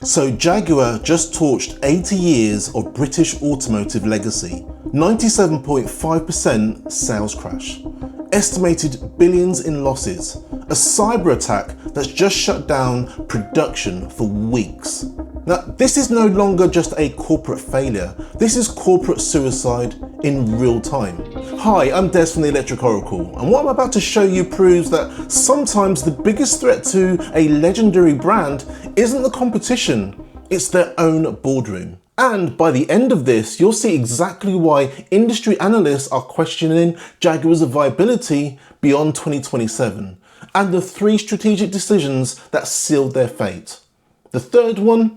So Jaguar just torched 80 years of British automotive legacy. 97.5% sales crash. Estimated billions in losses. A cyber attack that's just shut down production for weeks. Now, this is no longer just a corporate failure. This is corporate suicide in real time. Hi, I'm Des from the Electric Oracle, and what I'm about to show you proves that sometimes the biggest threat to a legendary brand isn't the competition, it's their own boardroom. And by the end of this, you'll see exactly why industry analysts are questioning Jaguar's viability beyond 2027, and the 3 strategic decisions that sealed their fate. The third one,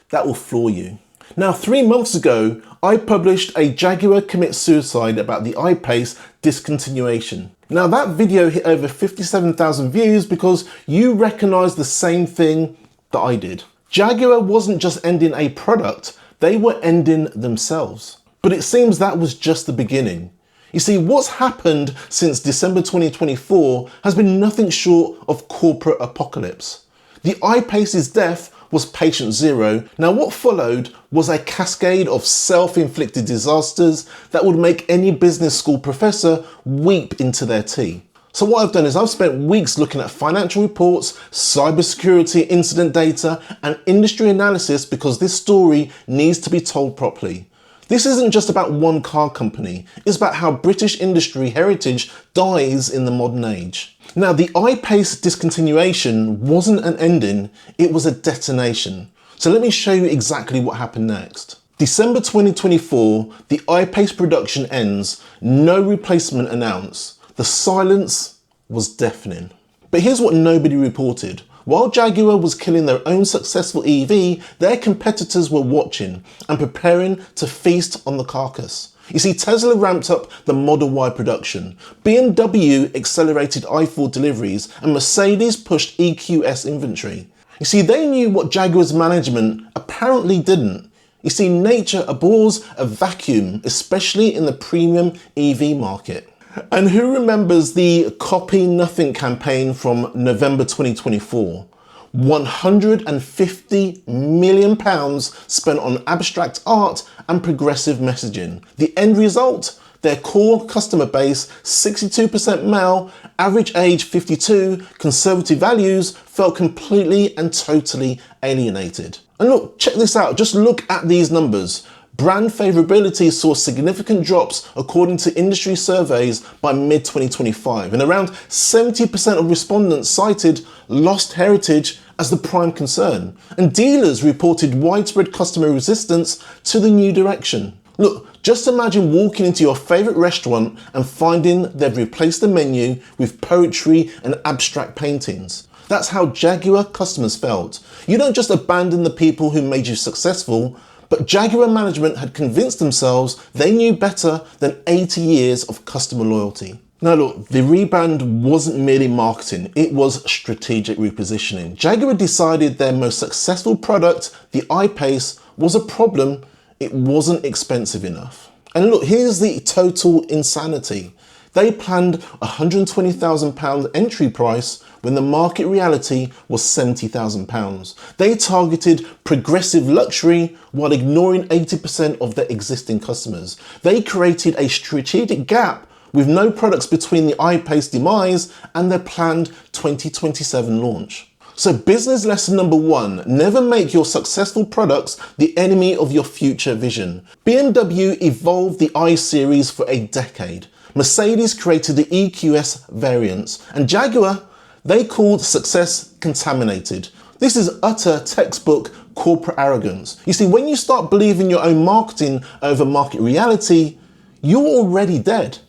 that will floor you. Now, 3 months ago, I published a Jaguar commits suicide about the I-Pace discontinuation. Now, that video hit over 57,000 views because you recognize the same thing that I did. Jaguar wasn't just ending a product, they were ending themselves. But it seems that was just the beginning. You see, what's happened since December 2024 has been nothing short of corporate apocalypse. The I-Pace's death was patient zero. Now, what followed was a cascade of self-inflicted disasters that would make any business school professor weep into their tea. So what I've done is I've spent weeks looking at financial reports, cybersecurity incident data, and industry analysis because this story needs to be told properly. This isn't just about one car company, it's about how British industry heritage dies in the modern age. Now, the I-Pace discontinuation wasn't an ending, it was a detonation. So let me show you exactly what happened next. December 2024, the I-Pace production ends, no replacement announced. The silence was deafening. But here's what nobody reported. While Jaguar was killing their own successful EV, their competitors were watching and preparing to feast on the carcass. You see, Tesla ramped up the Model Y production, BMW accelerated i4 deliveries, and Mercedes pushed EQS inventory. You see, they knew what Jaguar's management apparently didn't. You see, nature abhors a vacuum, especially in the premium EV market. And who remembers the Copy Nothing campaign from November 2024? £150 million spent on abstract art and progressive messaging. The end result? Their core customer base, 62% male, average age 52, conservative values, felt completely and totally alienated. And look, check this out, just look at these numbers. Brand favorability saw significant drops according to industry surveys by mid-2025, and around 70% of respondents cited lost heritage as the prime concern, and dealers reported widespread customer resistance to the new direction. Look, just imagine walking into your favourite restaurant and finding they've replaced the menu with poetry and abstract paintings. That's how Jaguar customers felt. You don't just abandon the people who made you successful, but Jaguar management had convinced themselves they knew better than 80 years of customer loyalty. Now look, the rebrand wasn't merely marketing, it was strategic repositioning. Jaguar decided their most successful product, the I-Pace, was a problem, it wasn't expensive enough. And look, here's the total insanity. They planned £120,000 entry price when the market reality was £70,000. They targeted progressive luxury while ignoring 80% of their existing customers. They created a strategic gap with no products between the I-Pace demise and their planned 2027 launch. So business lesson number 1, never make your successful products the enemy of your future vision. BMW evolved the I-Series for a decade. Mercedes created the EQS variants, and Jaguar, they called success contaminated. This is utter textbook corporate arrogance. You see, when you start believing your own marketing over market reality, you're already dead.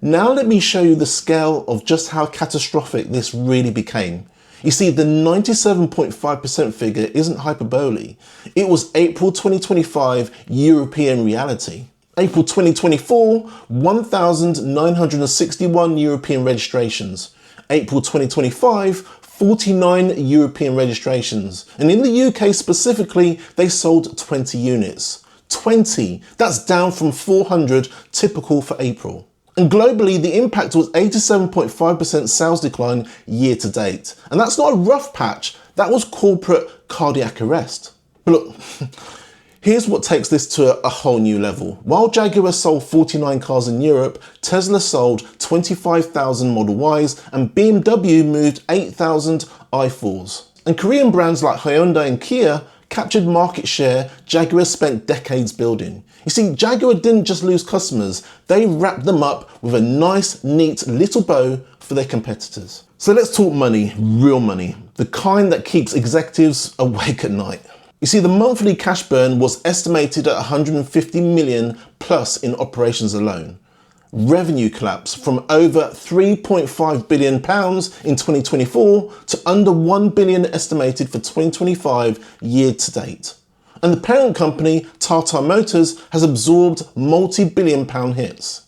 Now let me show you the scale of just how catastrophic this really became. You see, the 97.5% figure isn't hyperbole. It was April 2025 European reality. April 2024, 1,961 European registrations. April 2025, 49 European registrations. And in the UK specifically, they sold 20 units. 20, that's down from 400 typical for April. And globally, the impact was 87.5% sales decline year to date. And that's not a rough patch, That was corporate cardiac arrest. But look, here's what takes this to a whole new level. While Jaguar sold 49 cars in Europe, Tesla sold 25,000 Model Ys and BMW moved 8,000 i4s. And Korean brands like Hyundai and Kia captured market share Jaguar spent decades building. You see, Jaguar didn't just lose customers, they wrapped them up with a nice, neat little bow for their competitors. So let's talk money, real money, the kind that keeps executives awake at night. You see, the monthly cash burn was estimated at 150 million plus in operations alone. Revenue collapse from over 3.5 billion pounds in 2024 to under 1 billion estimated for 2025 year to date. And the parent company, Tata Motors, has absorbed multi-billion pound hits.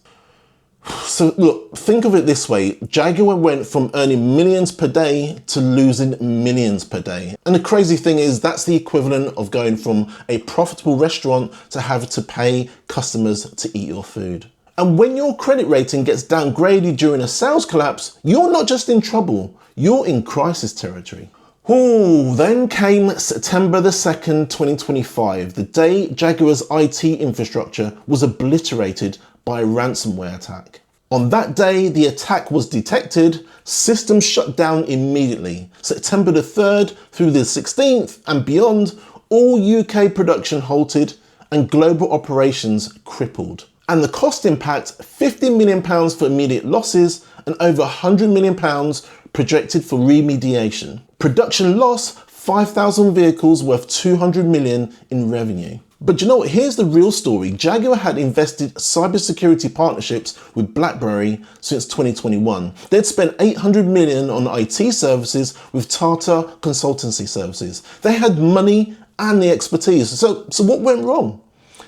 So look, think of it this way, Jaguar went from earning millions per day to losing millions per day. And the crazy thing is that's the equivalent of going from a profitable restaurant to having to pay customers to eat your food. And when your credit rating gets downgraded during a sales collapse, you're not just in trouble, you're in crisis territory. Then came September the 2nd, 2025, the day Jaguar's IT infrastructure was obliterated by a ransomware attack. On that day, the attack was detected, systems shut down immediately. September the 3rd through the 16th and beyond, all UK production halted and global operations crippled. And the cost impact, £50 million for immediate losses and over £100 million projected for remediation. Production loss, 5,000 vehicles worth 200 million in revenue. But you know what, here's the real story. Jaguar had invested cybersecurity partnerships with BlackBerry since 2021. They'd spent 800 million on IT services with Tata Consultancy Services. They had money and the expertise. So what went wrong?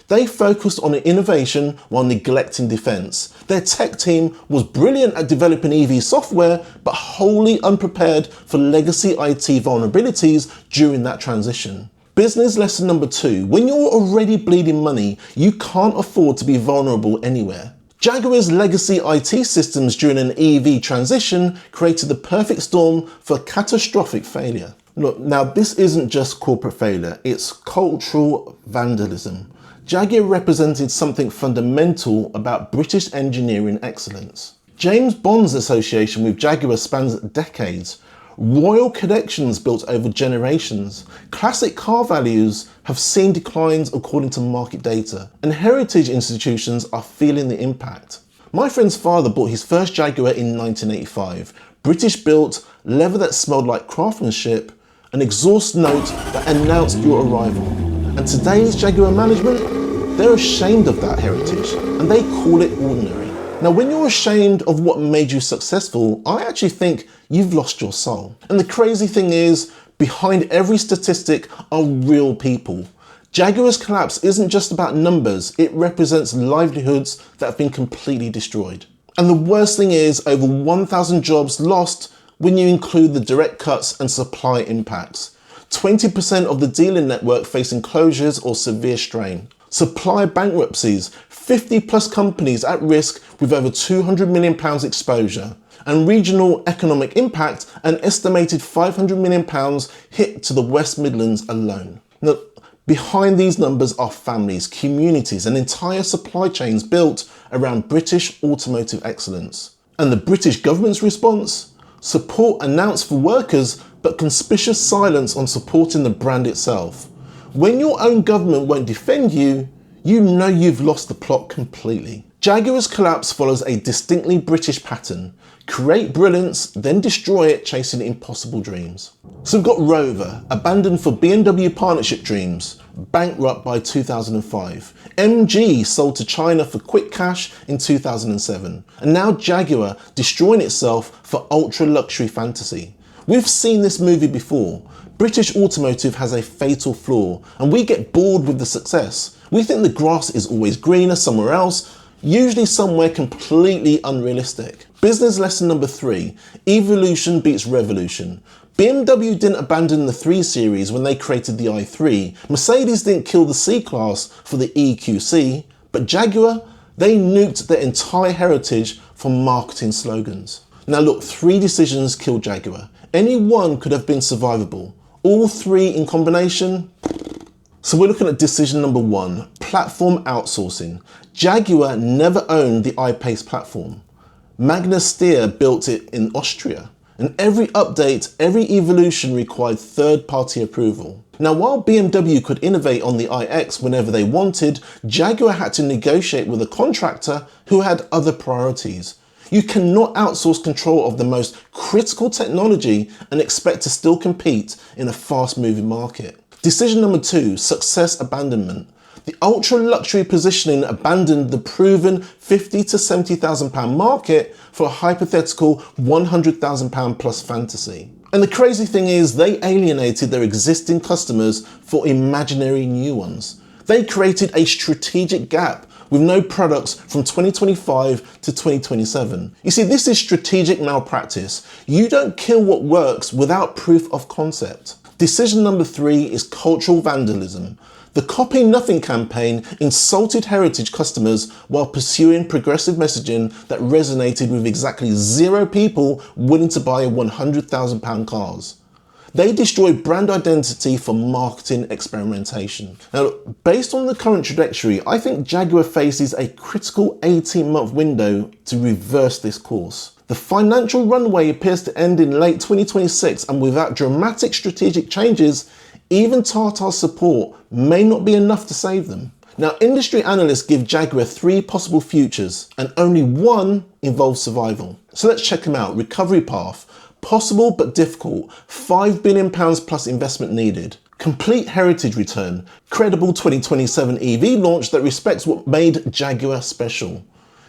They focused on innovation while neglecting defense. Their tech team was brilliant at developing EV software, but wholly unprepared for legacy IT vulnerabilities during that transition. Business lesson number 2, when you're already bleeding money, you can't afford to be vulnerable anywhere. Jaguar's legacy IT systems during an EV transition created the perfect storm for catastrophic failure. Look, now this isn't just corporate failure, it's cultural vandalism. Jaguar represented something fundamental about British engineering excellence. James Bond's association with Jaguar spans decades. Royal connections built over generations. Classic car values have seen declines according to market data, and heritage institutions are feeling the impact. My friend's father bought his first Jaguar in 1985. British built, leather that smelled like craftsmanship, an exhaust note that announced your arrival. And today's Jaguar management, they're ashamed of that heritage and they call it ordinary. Now, when you're ashamed of what made you successful, I actually think you've lost your soul. And the crazy thing is, behind every statistic are real people. Jaguar's collapse isn't just about numbers, it represents livelihoods that have been completely destroyed. And the worst thing is, over 1,000 jobs lost when you include the direct cuts and supply impacts. 20% of the dealer network facing closures or severe strain. Supply bankruptcies, 50 plus companies at risk with over £200 million exposure. And regional economic impact, an estimated £500 million hit to the West Midlands alone. Now, behind these numbers are families, communities, and entire supply chains built around British automotive excellence. And the British government's response? Support announced for workers, but conspicuous silence on supporting the brand itself. When your own government won't defend you, you know you've lost the plot completely. Jaguar's collapse follows a distinctly British pattern. Create brilliance, then destroy it chasing impossible dreams. So we've got Rover, abandoned for BMW partnership dreams, bankrupt by 2005. MG sold to China for quick cash in 2007. And now Jaguar destroying itself for ultra luxury fantasy. We've seen this movie before. British automotive has a fatal flaw, and we get bored with the success. We think the grass is always greener somewhere else, usually somewhere completely unrealistic. Business lesson number 3, evolution beats revolution. BMW didn't abandon the 3 Series when they created the i3. Mercedes didn't kill the C-Class for the EQC, but Jaguar, they nuked their entire heritage from marketing slogans. Now look, 3 decisions killed Jaguar. Any one could have been survivable. All three in combination. So we're looking at decision number 1, platform outsourcing. Jaguar never owned the I-Pace platform. Magna Steyr built it in Austria. And every update, every evolution required third-party approval. Now, while BMW could innovate on the iX whenever they wanted, Jaguar had to negotiate with a contractor who had other priorities. You cannot outsource control of the most critical technology and expect to still compete in a fast-moving market. Decision number 2, success abandonment. The ultra-luxury positioning abandoned the proven £50,000 to £70,000 market for a hypothetical £100,000 plus fantasy. And the crazy thing is, they alienated their existing customers for imaginary new ones. They created a strategic gap with no products from 2025 to 2027. You see, this is strategic malpractice. You don't kill what works without proof of concept. Decision number 3 is cultural vandalism. The Copy Nothing campaign insulted heritage customers while pursuing progressive messaging that resonated with exactly 0 people willing to buy £100,000 cars. They destroyed brand identity for marketing experimentation. Now, based on the current trajectory, I think Jaguar faces a critical 18-month window to reverse this course. The financial runway appears to end in late 2026, and without dramatic strategic changes, even Tata's support may not be enough to save them. Now, industry analysts give Jaguar 3 possible futures, and only one involves survival. So let's check them out. Recovery path. Possible but difficult, £5 billion plus investment needed. Complete heritage return, credible 2027 EV launch that respects what made Jaguar special.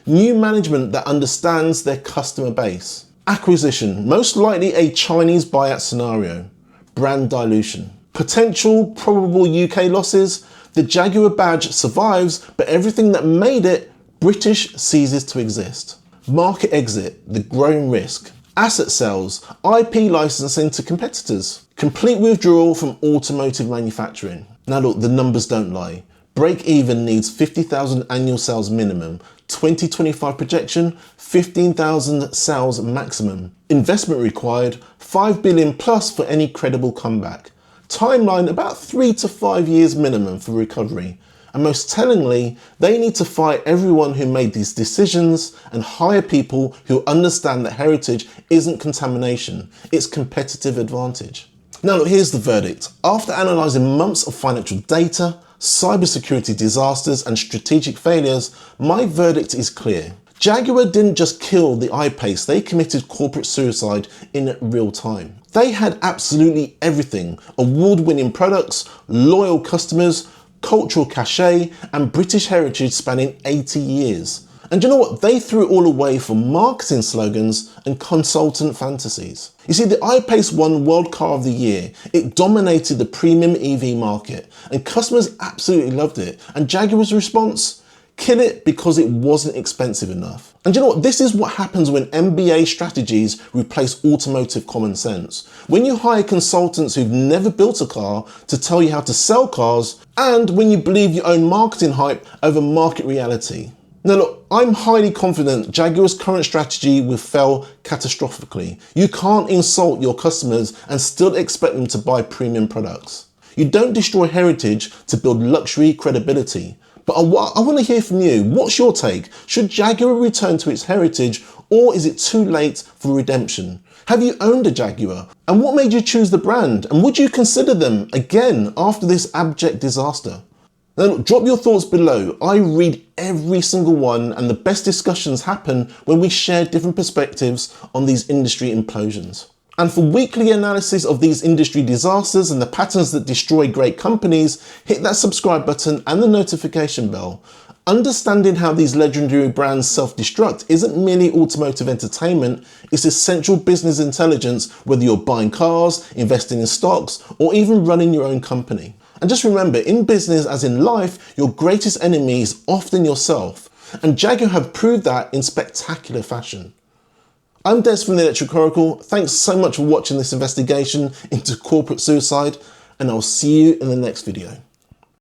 New management that understands their customer base. Acquisition, most likely a Chinese buyout scenario. Brand dilution. Potential probable UK losses. The Jaguar badge survives, but everything that made it British ceases to exist. Market exit, the growing risk. Asset sales, IP licensing to competitors. Complete withdrawal from automotive manufacturing. Now look, the numbers don't lie. Break even needs 50,000 annual sales minimum. 2025 projection, 15,000 sales maximum. Investment required, 5 billion plus for any credible comeback. Timeline, about 3 to 5 years minimum for recovery. And most tellingly, they need to fire everyone who made these decisions and hire people who understand that heritage isn't contamination, it's competitive advantage. Now look, here's the verdict. After analysing months of financial data, cybersecurity disasters and strategic failures, my verdict is clear. Jaguar didn't just kill the I-Pace, they committed corporate suicide in real time. They had absolutely everything: award-winning products, loyal customers, cultural cachet, and British heritage spanning 80 years. And you know what? They threw it all away for marketing slogans and consultant fantasies. You see, the I-Pace won World Car of the Year. It dominated the premium EV market, and customers absolutely loved it. And Jaguar's response? Kill it because it wasn't expensive enough. And you know what? This is what happens when MBA strategies replace automotive common sense. When you hire consultants who've never built a car to tell you how to sell cars, and when you believe your own marketing hype over market reality. Now look, I'm highly confident Jaguar's current strategy will fail catastrophically. You can't insult your customers and still expect them to buy premium products. You don't destroy heritage to build luxury credibility. But I want to hear from you. What's your take? Should Jaguar return to its heritage, or is it too late for redemption? Have you owned a Jaguar? And what made you choose the brand? And would you consider them again after this abject disaster? Now look, drop your thoughts below. I read every single one, and the best discussions happen when we share different perspectives on these industry implosions. And for weekly analysis of these industry disasters and the patterns that destroy great companies, hit that subscribe button and the notification bell. Understanding how these legendary brands self-destruct isn't merely automotive entertainment, it's essential business intelligence, whether you're buying cars, investing in stocks, or even running your own company. And just remember, in business as in life, your greatest enemy is often yourself. And Jaguar have proved that in spectacular fashion. I'm Des from the Electric Oracle. Thanks so much for watching this investigation into corporate suicide, and I'll see you in the next video.